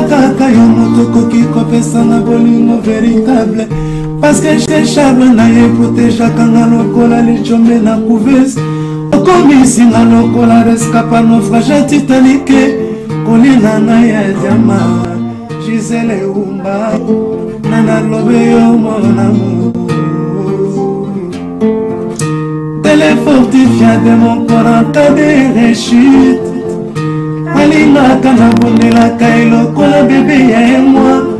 kaka yo moto koki kopesa na bolingo véritable. Parce que chez Charles na ye protégeaka nga lokola lichombe na couveuse. Okomisi nga lokola rescapa naufrage titanique. Kolina na ya diama Gisele Umba Nana lobe yo mon amour. Télé fortifié de mon corps en cas de rechute. Alina kana bondela kailo kola bébé ya moi.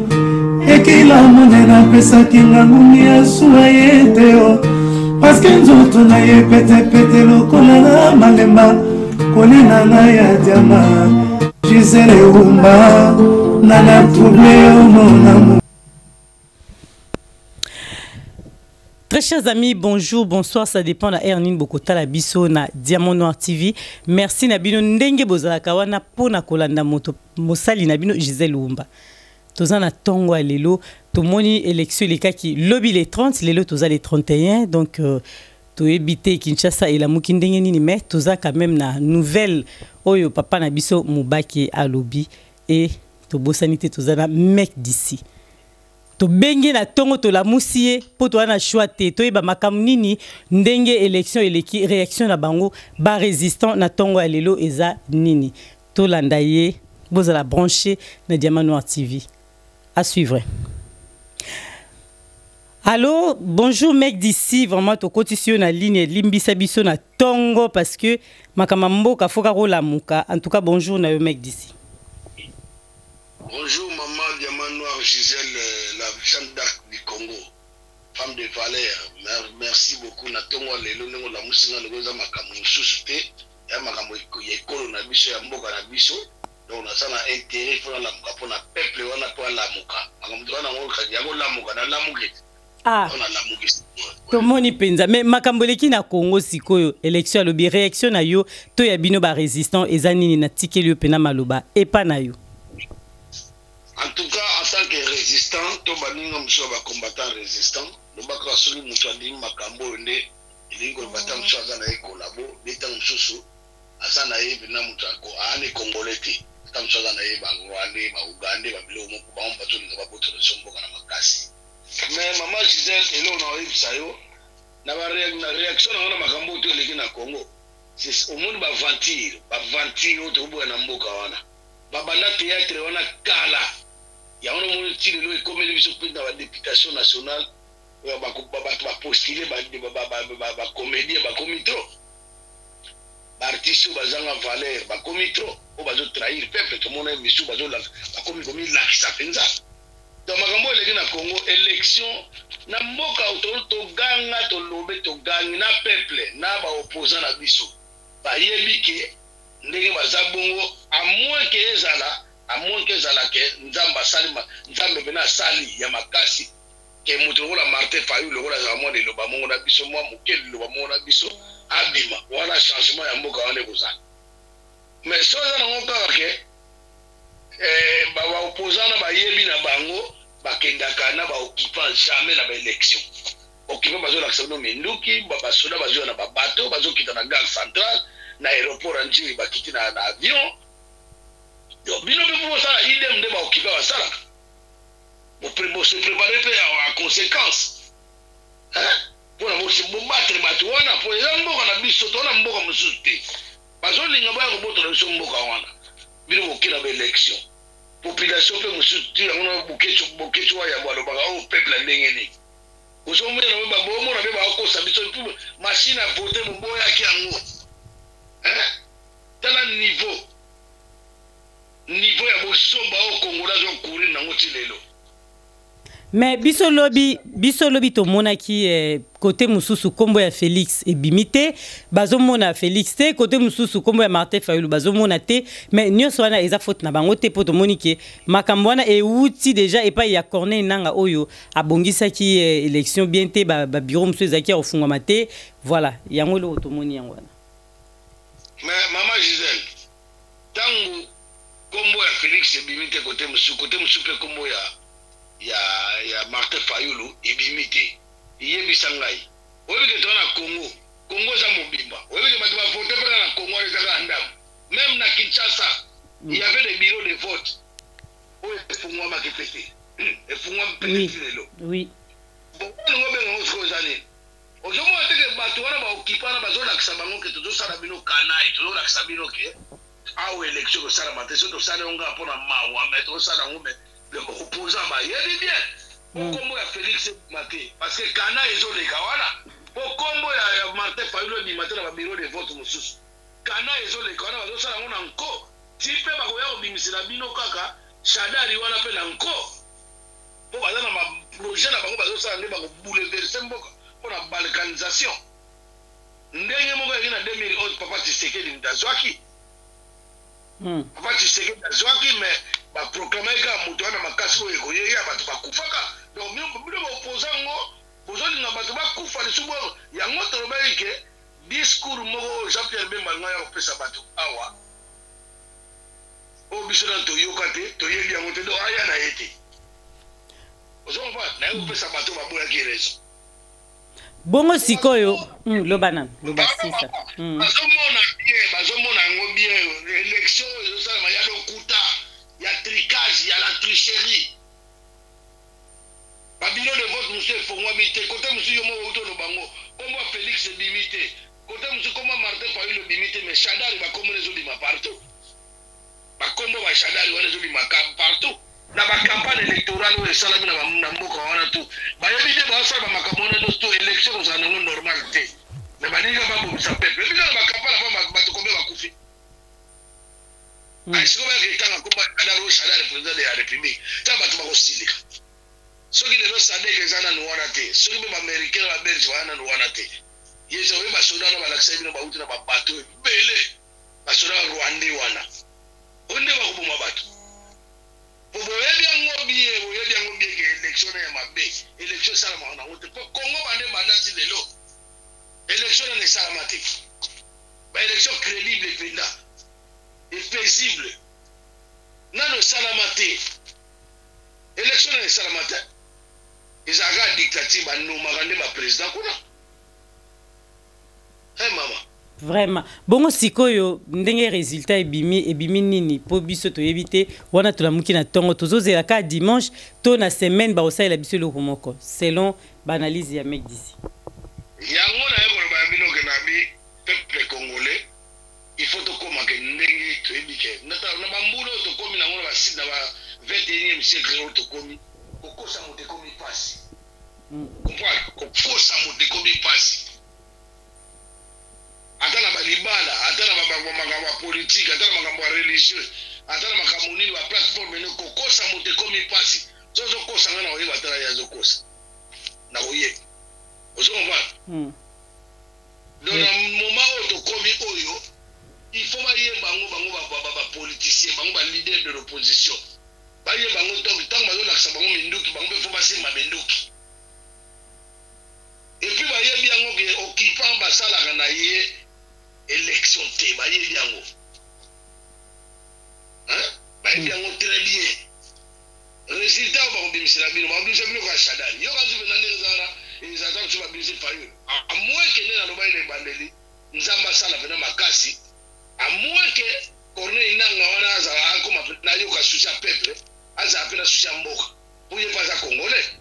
Ekila monena pesa kinga ngumi ya suaye teo. Parce que nzoto na ye pete pete lokola na malemba. Kolina na ya diama Gisele Umba Nana troublé mon amour. Très chers amis, bonjour, bonsoir, ça dépend de Ernine Bokota la biso na Diamant Noir TV. Merci Nabino Ndenge Bozalaka wana pona kolanda moto mosali Nabino Gisele Umba. Tozana tongo alelo, tomoni élection les cas qui lobby les 30, lelo toza les 31 donc to ebité Kinshasa et la mukindenge nini mais toza quand même na nouvelle oyo papa na biso Mubaki a lobby et to bosanité tozana mec d'ici. To bengi na tongo to la musie po to na choix te to yeba makamu nini ndenge élection eleki réaction na bango ba résistant na tongo alelo eza nini to landaye bozala branché na Diamant Noir TV à suivre. Allô, bonjour mec d'ici, vraiment to continuer na ligne limbisa biso na tongo parce que makamambo ka foka rola muka. En tout cas bonjour na yo mec d'ici. Bonjour maman Diamant Noir Gisèle, la Jeanne d'Arc du Congo, femme de valeur. Merci beaucoup na tongo lelo nengo la musinga loza makamu susute ya makamu ekolo na biso ya mboka na biso. Donc on a ça intérêt pour la muka pour na peuple wana pour la muka. Makamu wana ngoka ya la muka na la muka. Ah. Tomoni penza mais makamboleki na Congo sikoyo élection lobi réaction na yo to ya bino ba résistant ezanini na tikeli yo pena maloba et pas na yo. En tout cas, en tant que résistant, tout le monde est combattant résistant. Nous avons celui qui a dit Makambo, il est combattant qui a été collabo, il est en sous, à ça n'a eu bien un Congolais, comme ça n'a eu Rwandais, Ougandais, Babylone, on va tout les avoir de son boca na makasi. Mais maman Gisèle, et là on a eu ça yo, na réaction na Makambo to les na Congo. C'est au monde va ventir au troubo na mboka wana. Babana théâtre wana kala. Il y a un moment où il est comme il est dans la députation nationale, il va postuler, il va comédie, il va commettre. L'artiste va avoir valeur, il va commettre, il va trahir le peuple, tout le monde va commettre ça. Donc, Makambo est dans le Congo, élection, na mboka to ganga, to lobe, to ganga, na peuple, na opposant à biso. Ba yebike, ndenge bazabongo, à moins que ezala. À moins que Zalake, Nzamba Salima, Nzambe Bena Sali, Yamakasi, que Moutoula Martin Fayou, le rôle de l'Obamon Abisso, moi, Moukel, l'Obamon Abisso, Abima, ou un changement à Moka en Ebosa. Mais ça, on a encore que, bah, opposant à Yébina Bango, Bakendakana, bah, occupant jamais l'élection. Occupant Bazo Laxano Menduki, Babasoda Bazo na bateau, Bazo qui est dans la gare centrale, na aéroport en Djiri, Bakiti na avion. Bino pour ça idem de ba okiba wasala pour se préparer à conséquence hein pour la se battre batwana pour les mboka na biso to na mboka musuté bazo linga ba ko boto na mboka wana bino okina ba élection population pe musuté on bokecho ya balo ba au peuple ndenge ni ozomo na ba bomo na ba ko sa biso pour machine à voter mboya ki ango hein tala niveau ya bosomba au Congo là zo courir na ngoti lelo. Mais biso lobi to mona ki côté mususu kombo ya Félix et bimité bazo mona Félix te côté mususu kombo ya Martin Fayulu bazo mona te mais nyonso wana eza faute na bango te poto monike makambo wana e wuti déjà et pas ya Corneille nanga oyo abongisa ki élection bien te ba bureau mususu ezaki ofunga mate voilà yango lo to moni yango wana. Mais maman Gisèle tangu kombo ya Félix ebimite côté musupe kombo ya Martin Fayulu ebimite yebisa ngai oyebike to na Congo za mobimba oyebike bato ba voter na Congo ezaka ndam même na Kinshasa il y avait des bureaux de vote oyo efungwamaki pete efungwami pete lelo oui bongo benga ngo sikoyo eza nini ozomona teke bato wana baokipa wana bazolakisa bango ke tozosala bino kanai tozolakisa bino ke awa élection kosalama te so tosala yango nga mpona mawa me tozosala yango me opposant bayebi bien okombo ya félix mate parce que kana ezoleka wana okombo ya martin fayulu ebima te na babiro de vote mosusu kana ezoleka wana bazosala yango na nko ti mpe bakoya kobimisela bino kaka shadari wana mpe na nko mpo baza na baprojet na bango bazosala nde bakobouleverse mboka mpona balkanisation ndenge moko yaki na 2011 papa Tshisekedi ndazwaki papa Tshisekedi azwaki me baproclame ka moto wana makasi oyo ekoyeya bato bakufaka donc bino baoposa yango bozolinga bato bakufa lisusu oyo yango tolobaki ke discours moko oyo Jean Pierre Bemba ngai ya kopesa bato awa oyo biso na toyoka te toyebi yango te donc aya na ye te ozomva naye kopesa bato baboyaki raison bongo sikoyo loba nani loba sisa bazomona yango bien élection ezosalama ya lokuta ya tricage ya la tricherie babilo de vote mosusu efongwami te kote mosusu yo moko outi oloba bango kombo Félix ebimi te kote mosusu kombo Martin Fayulu ebimi te mais Shadari bakombo na ezobima partout bakombo ba Shadari wana ezobima partout na bakampagne électorale oyo esalami na mboka wana tu bayebi te baosala bamakambo wana nyonso to élection kozala nango normal te me baninga babomisa pepe ebi kaka bakampagne apa bato kombe bakufi aisiko bayakekanga komba Shadari oyo Shadari président de la république ta bato bakosilika soki lelo sadek eza nanu wana te soki mpe baaméricain na babelge baya nanu wana te yeza oyo basoda wana balakisa bino bauti na babato ebele basoda ba rwandais wana oyo nde bakoboma bato boyebi yango bie ke élection ya mabe élection esalamaka nango te mpo kongo bande bandati lelo élection nano esalama te baélection crédible ependa epaisible nano esalama te élection nano esalama te ezalaka dictature banomaka nde baprésident kuna mama vraiment bongo sikoyo ndenge résultat ebimi nini po biso toyebi te wana tolamuki na ntongo tozozela ka dimanche to na semaine bakosalela biso eloko moko selon baanalyse ya mek d'ici yango naye koloba ya bino ke na bi peuple congolais il faut tokomake ndenge toyebi ke na bambula oyo tokomi nango na baside na ba 21e siècle oyo tokomi kokosa moto ekomi mpasi comprendre kokosa moto ekomi mpasi ata na balibala ata na makambo ya politique ata na makambo ya religieux ata na makambo nini baplateforme ene kokosa moto ekomi mpasi so ozokosa nga na koyeba ata na ye azokosa na koyeba ozokomprendre donc na moment oyo tokomi oyo il faut bayeba bango bapoliticien bango balider de l'opposition bayeba bango ntango bazolakisa bango minduki bango mpe fo basimba minduki epuis bayebi yango ke occupant basalaka na ye élection te bayebi yango bayebi yango très bien résultat oyo bakobimisela bino babimisa bino ka Shadari yo kazupe na ndenge eza wana ezata mosusu babimisi Fayulu amweke nde nalobai na ebandeli nzambe asala pena makasi amweke Corneille Nangaa wana azala akoma na yoka susi ya peuple azala mpe na susi ya mboka po ye mpe aza congolais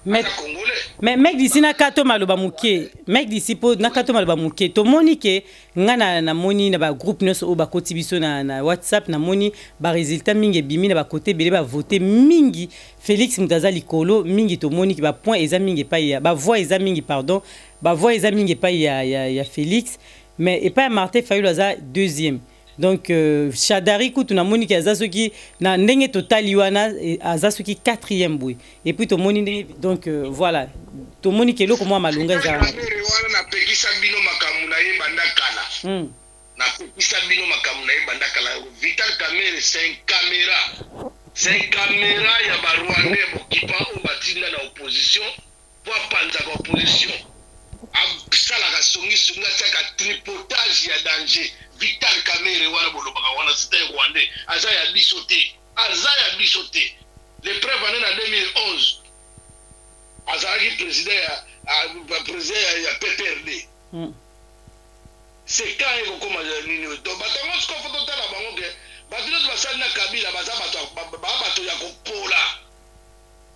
mais mek d'ici na kato maloba muke mek d'ici po na kato maloba muke tomoni ke nga na moni na ba groupe nyonso oyo bakoti biso na WhatsApp na moni ba résultat mingi ebimi na bakote ebele bavote mingi Félix moto aza likolo mingi tomoni ke bapoint eza mingi epai ya bavoix eza mingi pardon bavoix eza mingi epai ya Félix mais epai ya Martin Fayulu aza deuxième donc Shadari kutu na moni ki aza soki na ndenge totali wana aza soki quatrième boy et puis to moni ndenge donc voilà to moni ke loko mwa malunga za wana na pekisa bino makamu na ye banda kala na pekisa bino makamu na ye banda kala Vital Kamerhe c'est un caméra ya ba Rwandais bokipa o batinda na opposition po panza ka opposition asalaka songi atiaka tripotage ya danger Vital Kamerhe wana bolobaka wana c'était Rwandais aza ya biso te le preuve ane na 2011 azalaki président ya PPRD c'est quand ekokoma nini to batango siko fo totala bango ke bato nyonso basali na kabila baza bato ya kopola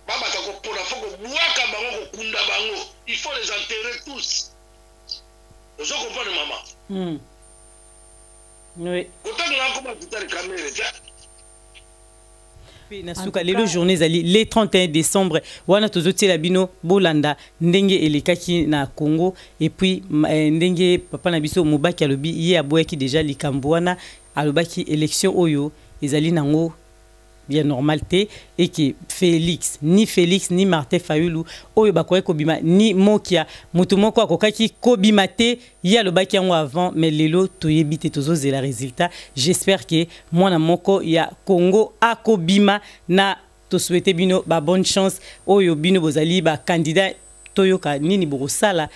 babato ya kopola fo kobwaka bango kokunda bango il faut les enterrer tous ozo comprendre mama oui kotanga na koma tutari kamere ja nasuka lelo journée zali le 31 décembre wana tozotiela bino bolanda ndenge elekaki na Congo et puis ndenge papa na biso mobaki alobi ye aboyaki déjà likambo wana alobaki élection oyo ezali nango bien normalité et que Félix ni Martin Fayulu oyo bakoye kobima ni Mokia mutu moko akokaki kobima te ya lobaki yango avant mais lelo toyebi te tozozela résultat j'espère que mwana moko ya Congo akobima na to souhaiter bino ba bonne chance oyo bino bozali ba candidat toyoka nini bokosala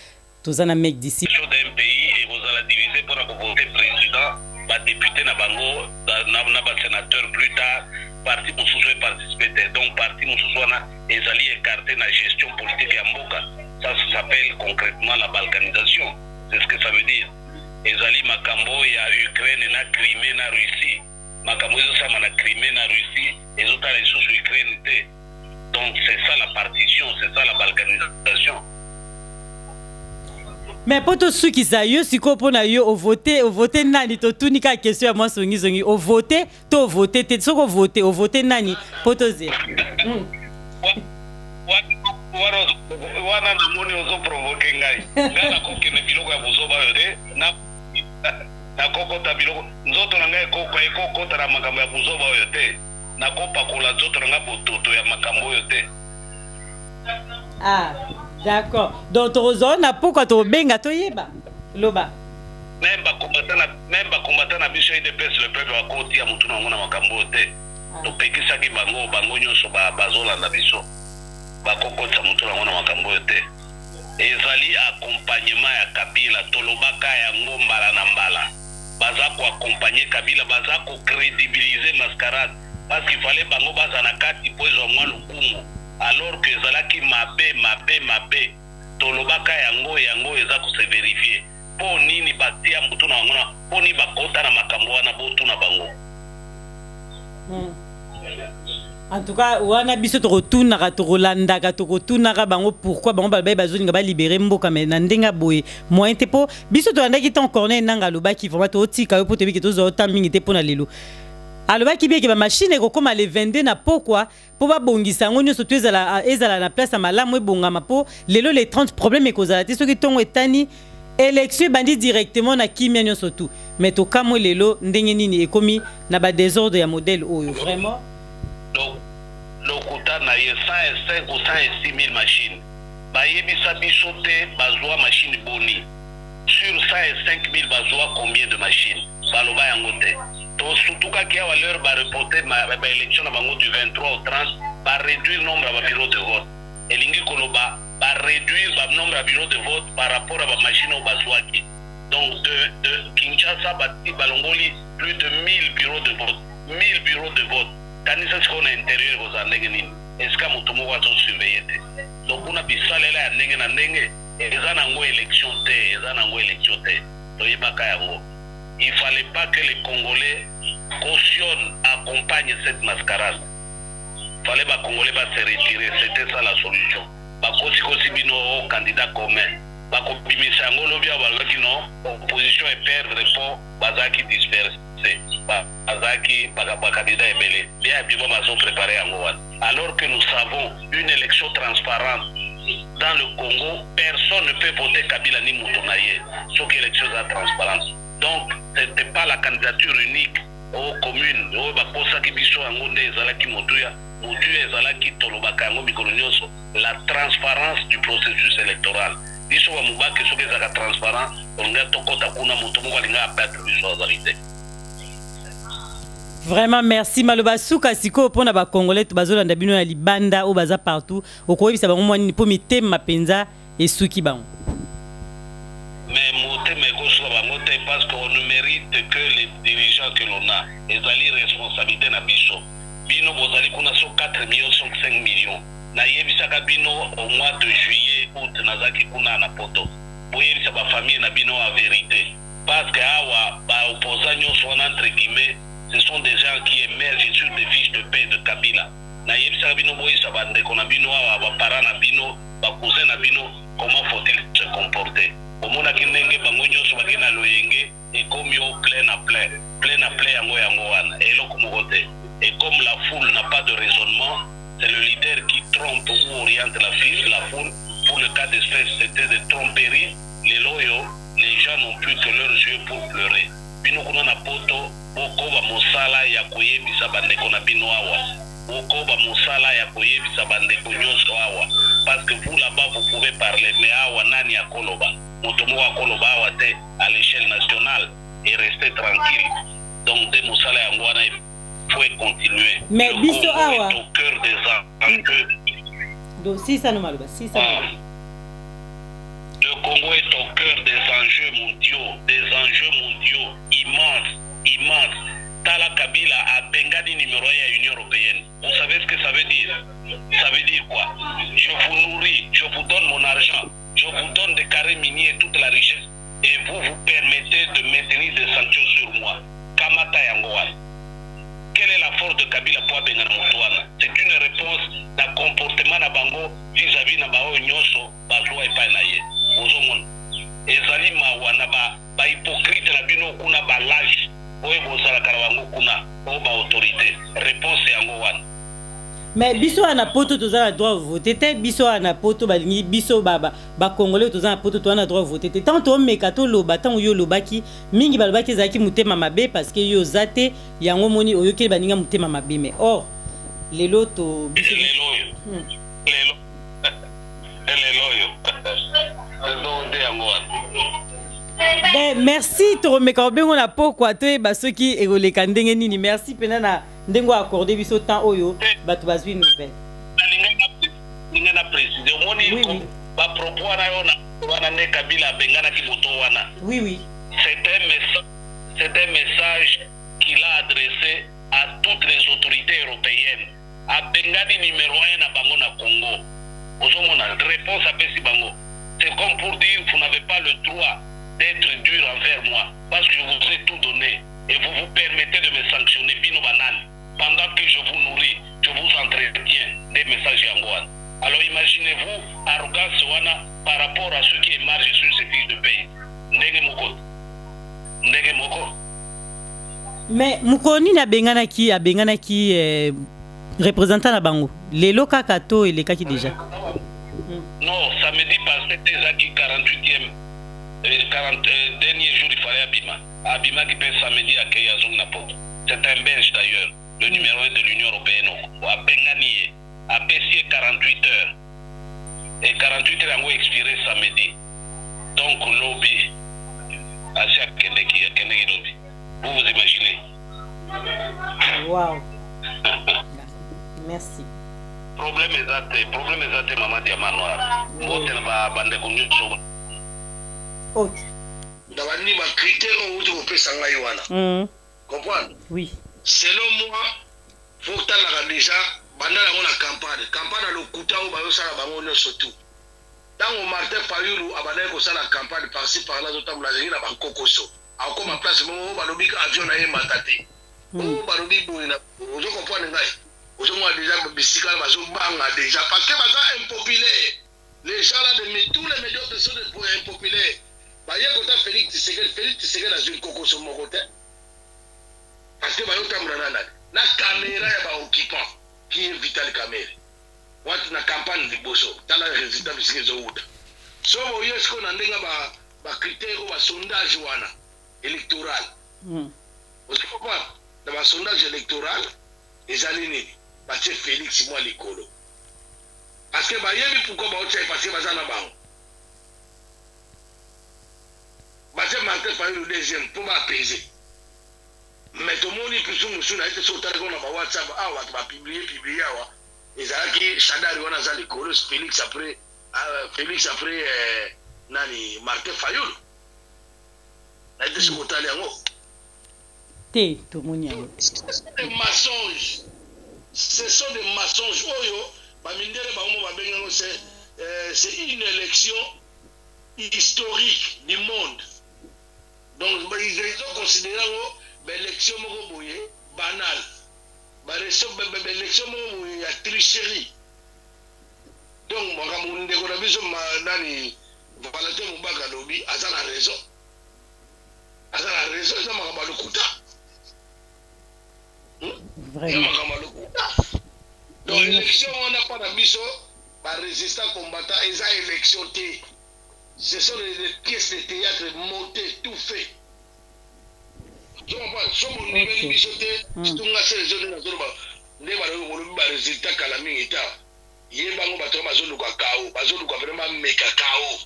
tozana mec d'ici d'un pays et vous allez diviser pour voter président ba député na bango na ba sénateur plus tard parti mosusu participer donc parti mosusu wana ezali écarté na gestion politique ya mboka ça s'appelle concrètement la balkanisation c'est ce que ça veut dire ezali makambo ya Ukraine na Crimée na Russie makambo ezosama na Crimée na Russie ezotala lisusu Ukraine te donc c'est ça la partition c'est ça la balkanisation. Mais pour tout ceux qui savent, si vous avez voté, nani, to tunika question à moi songi, au voté, to voté, te soko voté, au voté nani, pour tout dire. Wana na moni ozo provoquer ngai. Ngai na koke ne biloko ya bozoba yote na kokota biloko nzoto na ngai kokota na makambo ya bozoba yote na kopakola nzoto na ngai bototo ya makambo yote. Ah. D'accord. Donc, tu as pourquoi tu as toyeba loba. Même combattant na biso de pèse le peuple à côté à mutuna ngona makambo te. To pekisa ki bango nyoso bazola na biso. Ba kokota mutuna ngona makambo te. Ezali accompagnement ya Kabila tolobaka ya ngombala na mbala. Baza ko accompagner Kabila baza ko crédibiliser mascarade parce qu'il fallait bango baza na kati pozo mwa lukumu. Alors que ezalaki mabe tolobaka yango eza ko se vérifier po nini batia mutu na ngona po ni bakota na makambo wana botu na bango. En tout cas wana biso to retourna to Rolanda to retourna bango pourquoi bango ba bazolinga ba libérer mboka mais na ndenga boye moyen te po biso to andaki ton corner nanga lobaki vraiment to tika po te bi ke to zo tamingi te po na lelo. Alors qui bien que ma machine est comme les 22 na pourquoi pour pas bongisa ngo nyoso ezala na place à malamu e bongama po lelo les 30 problèmes et cause te soki tongo etani élection bandi directement na kimia nyoso tout mais to kamo lelo ndenge nini ekomi na ba désordre ya modèle oyo vraiment donc lokuta na ye 105 ou 106 000 machines ba yebisa biso te bazwa machine boni sur 105 000 bazwa combien de machines baloba yango te. Donc, surtout quand il y a l'heure de reporter l'élection du 23 au 30, va réduire le nombre de bureaux de vote. Et l'Ingi Koloba va réduire le nombre de bureaux de vote par rapport à la machine au Bazouaki. Donc, de Kinshasa, Bati, Balongoli, plus de 1000 bureaux de vote. 1000 bureaux de vote. Quand il s'agit à l'intérieur, vous en avez est-ce que vous avez surveillé? Donc, on a dit ça, il y a une élection. Il ne fallait pas que les Congolais cautionnent, accompagnent cette mascarade. Il fallait que les Congolais se retirer. C'était ça la solution. Bakosi bino candidat commun. Bakobimisa ngolo bia bazaki non opposition et perdre pour bazaki dispersé. Bazaki candidat ebele. Bien bibo bazo préparer yango wana. Alors que nous savons une élection transparente dans le Congo, personne ne peut voter Kabila ni Moutonaye. Sauf que l'élection est transparente. Donc, ce n'était pas la candidature unique aux communes. La transparence du processus électoral. Vraiment merci Maloba Souka siko pona ba Congolais bazolanda bino na libanda o baza partout okoyebisa bango mwani po mitema mapenza esuki bango. Mais parce qu'on ne mérite que les dirigeants que l'on a. Et les responsabilités na biso. Bino bozali kuna so 4 millions, 5 millions. Na yebisaka bino au mois de juillet, août, nazaki kuna na poto. Boyebisa ba famille na bino a vérité. Parce que awa ba opposants nyonso entre guillemets ce sont des gens qui émergent sur des fiches de paix de Kabila. Nayebisa bino boyisa bandeko na bino awa bapara na bino bakousin na bino comment faut-il se comporter. Omona kindenge bango nyonso bakena loyenge ekomi yo plein à plein yango wana eloko moko te. Et comme la foule n'a pas de raisonnement, c'est le leader qui trompe ou oriente la foule. Pour le cas d'espèce, c'était des tromperies. Les loyaux, les gens n'ont plus que leurs yeux pour pleurer. Bino kuna na poto, boko ba mosala ya koyebisa bandeko na bino awa. Boko ba mosala ya koyebisa bandeko nyonso awa. Parce que vous là-bas, vous pouvez parler, mais awa nani ya koloba. Motomo wa koloba awa te à l'échelle nationale et rester tranquille. Donc, des mosala ya ngwana faut continuer. Mais biso awa. Au cœur des enjeux. Donc, si ça nous mal, si ça nous Le Congo est au cœur des enjeux mondiaux immenses. Tala Kabila a Bengadi numéro 1 à l'Union européenne. Vous savez ce que ça veut dire? Ça veut dire quoi? Je vous nourris, je vous donne mon argent, je vous donne des carrés miniers et toute la richesse, et vous vous permettez de maintenir des sanctions sur moi. Kamata Yangoan. Quelle est la force de Kabila pour Bengana Moutouana? C'est une réponse d'un comportement na bango vis-à-vis na bao nyoso bazwa epai na ye. Ozomon. Ezali mawana ba hypocrite na bino kuna ba lâche. Oye bozala karawango kuna o ba autorité. Réponse yango wana. Mais biso ana poto tozana droit voter te biso ana poto balingi biso baba ba congolais tozana poto tozana droit voter te tant to mekato loba tant yo lobaki mingi balobaki zaki mutema mabe parce que yo zate yango moni oyoki baninga mutema mabe mais or lelo to biso lelo ben merci to remeka bengo na pokwa te ba soki egoleka ndenge nini merci pena na ndengo accordé biso temps oyo batu bazwi nouvelle ninga na préciser moni ba propos wana ne Kabila bengana ki moto wana oui c'est un message qu'il a adressé à toutes les autorités européennes a bengani numéro 1 na bango na Congo ozomona réponse à pesi bango c'est comme pour dire vous n'avez pas le droit d'être dur envers moi parce que je vous ai tout donné et vous vous permettez de me sanctionner bino banane pendant que je vous nourris, je vous entretiens des messages yangoan. Alors imaginez-vous arrogance wana par rapport à ceux qui émargent sur ces fiches de pays. Ndenge moko. Mais mukoni na bengana ki représentant na bango. Lelo kaka to et les kaki déjà. Non, samedi passé c'était 48e dernier jour il fallait Abima qui peut samedi accueillir Azong Napoto. C'est un Belge d'ailleurs, le numéro 1 de l'Union européenne. À Bengani, à Pessier 48 heures. Et 48 heures ont expiré samedi. Donc lobby, à chaque lobby. Vous vous imaginez? Wow. Merci. Problème est maman Diamanoir. Ok. Dabani ma critère où tu peux s'engager wana. Comprendre? Oui. Selon moi, faut que tu déjà pendant la campagne le kuta ou bayo sala bango surtout. Dans au Martin Fayulu abana ko sala campagne par-ci par-là d'autant la zengina bankokoso. A comme en place mo balobi avion na yema tati. O balobi boina. Ozo comprendre ngai. Ozo moi déjà bisika bazo banga déjà parce que baza impopulaire. Les gens là de tous les médias de sont impopulaires. Bah hier quand Félix Tshisekedi dans une kokoso mon côté. Parce que bayo tamuna na caméra ya ba occupant qui est Vital Kamerhe. Watu na campagne liboso tala résultat bisike zo uta. So yes ko na ndenga ba critère ba sondage wana électoral. Parce que quoi dans ba sondage électoral ezali nini? Parce que Félix moi likolo. Parce que ba yebi pourquoi ba otsa parce que bazana bango. Ba se manque pas le deuxième pour m'apaiser. Mais tout le monde est plus ou moins été sauté dans le WhatsApp. Ah, on va publier. Et ça qui Chadari on a ça les colos Félix après nani Martin Fayulu. Là il se sauté là en haut. Té tout le monde. Des mensonges. Ce sont des mensonges. Oyo, ba mindere ba omo ba benga c'est une élection historique du monde. Donc ils ont considéré l'élection banal. L'élection il y a tricherie. Donc, moi, quand on découvre la vision, Nani, Valentin Moubaka Lobi, a la raison. A la raison, ça m'a le coup. Vraiment. Donc, l'élection, on n'a pas d'ambition, par résistant combattant, et ça, élection, ce sont les pièces de théâtre montées, tout fait. Je comprends, si on a une émission, si on a ces zones, on a un résultat à la minute. Il y a un bateau bazoluka kao, bazoluka vraiment meka kao.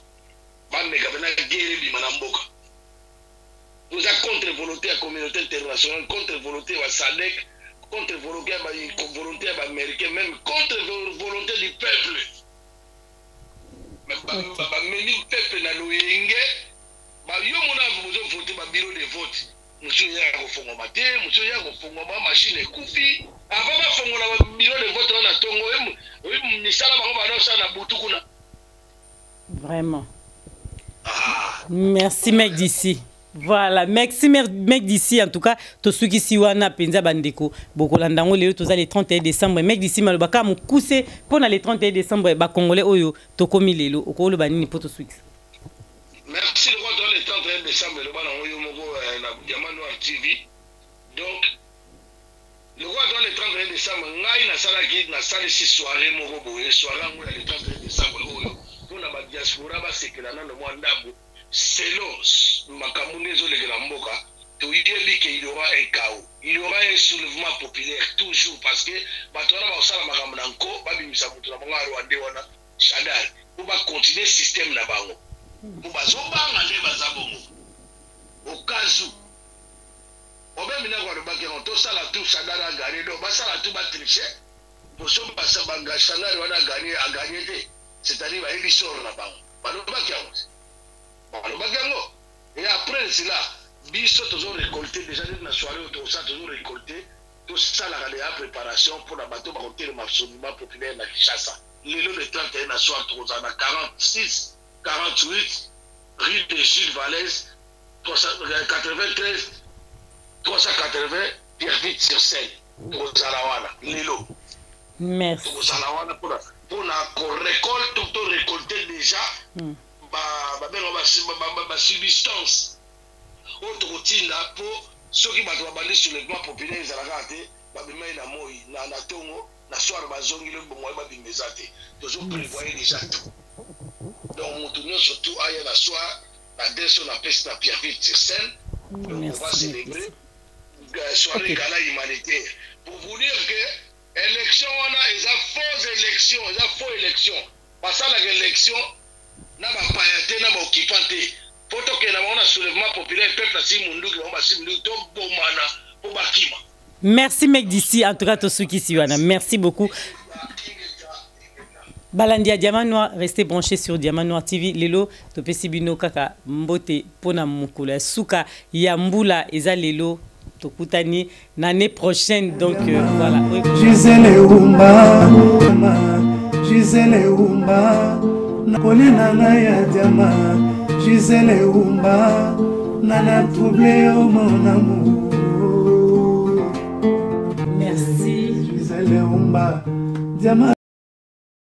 Ba meka bena guerre bi manamboka. Nous a contre volonté à communauté internationale, contre volonté à SADC, contre volonté à américain, même contre volonté du peuple. Mais ba meni peuple na loyenge, ba yo mona besoin voter ba bureau de vote. Monsieur ya ko fongo maté, monsieur ya ko fongo ba machine ekufi. Avant ba fongo na bureau de vote na tongo vraiment. Merci mec d'ici. Voilà, merci mec d'ici en tout cas to suki siwana penza bandeko bokolandango lelo toza le 31 décembre mec d'ici malobaka mukuse pona le 31 décembre ba congolais oyo tokomi lelo okolo banini poto suki. Merci le roi le 31 décembre le bana oyo moko na Diamant Noir TV. Donc le roi doit le 31 décembre, ngai na salaki na salisi soirée moko boye soirée ngo le 31 décembre oyo pour la diaspora ba sekela na le mois ndambo selon makamune zo lekela mboka to yebi que il y aura un chaos, il y aura un soulèvement populaire toujours parce que batona ba osala makambo na nko ba bimisa mutu na bango Rwanda wana Shadal pour ba continuer système na bango pour ba zo banga le bazabongo au cas où Obe mina kwa rubaki on to sala tout Shadara gagné donc ba sala tout ba tricher pour so ba sa banga Shadara wana gagné a gagné té c'est-à-dire ba émission na bango ba rubaki on et après cela biso toujours récolter déjà dans la soirée tout ça toujours récolter tout ça la préparation pour la bateau ba côté le absolument populaire na Kinshasa le 31 na soir tous na 46 48 rue de Gilles Vallès 93 380 Pierre sur scène pour Zalawana Lilo. Merci. Pour Zalawana pour la récolte tout récolter déjà ba substance autre routine là pour ceux qui battent la sur le plan populaire Zalagate ba bima na moi na tongo na soir bazongi le bon ba bimezate toujours prévoyer déjà tout. Donc on tourne surtout à la soir la descente la peste na Pierre sur scène. On va célébrer soirée gala humanitaire pour vous dire que élection on a ils a fausse élection ils a faux élection parce que l'élection n'a pas payaté n'a pas occupé poto que n'a pas soulèvement populaire peuple si mundu qui va si mundu to bomana pour bakima. Merci mec d'ici en tout cas to suki siwana merci beaucoup. Balandia Diamant Noir, restez branchés sur Diamant Noir TV. Lelo, topesi bino kaka mbote pona mukula suka yambula eza lelo tokutani l'année prochaine donc voilà. Gisele Umba, Gisele Umba, nakolina na ya Diamant. Gisele Umba, nana troublé au mon amour. Merci. Gisele Umba, Diamant.